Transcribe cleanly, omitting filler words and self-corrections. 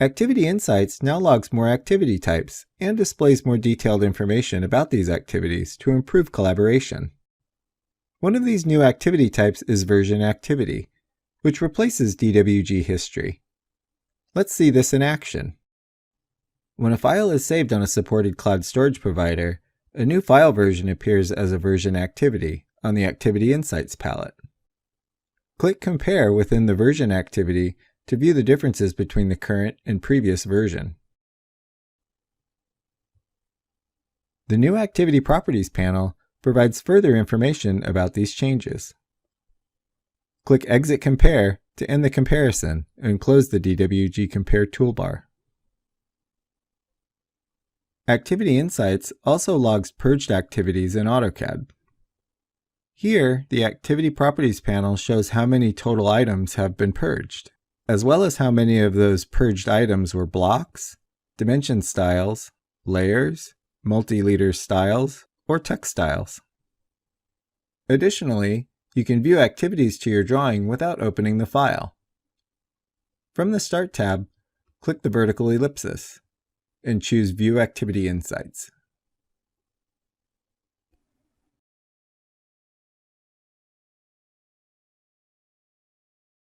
Activity Insights now logs more activity types and displays more detailed information about these activities to improve collaboration. One of these new activity types is Version Activity, which replaces DWG History. Let's see this in action. When a file is saved on a supported cloud storage provider, a new file version appears as a Version Activity on the Activity Insights palette. Click Compare within the Version Activity to view the differences between the current and previous version. The new Activity Properties panel provides further information about these changes. Click Exit Compare to end the comparison and close the DWG Compare toolbar. Activity Insights also logs purged activities in AutoCAD. Here, the Activity Properties panel shows how many total items have been purged, as well as how many of those purged items were blocks, dimension styles, layers, multi-leader styles, or text styles. Additionally, you can view activities to your drawing without opening the file. From the Start tab, click the vertical ellipsis and choose View Activity Insights.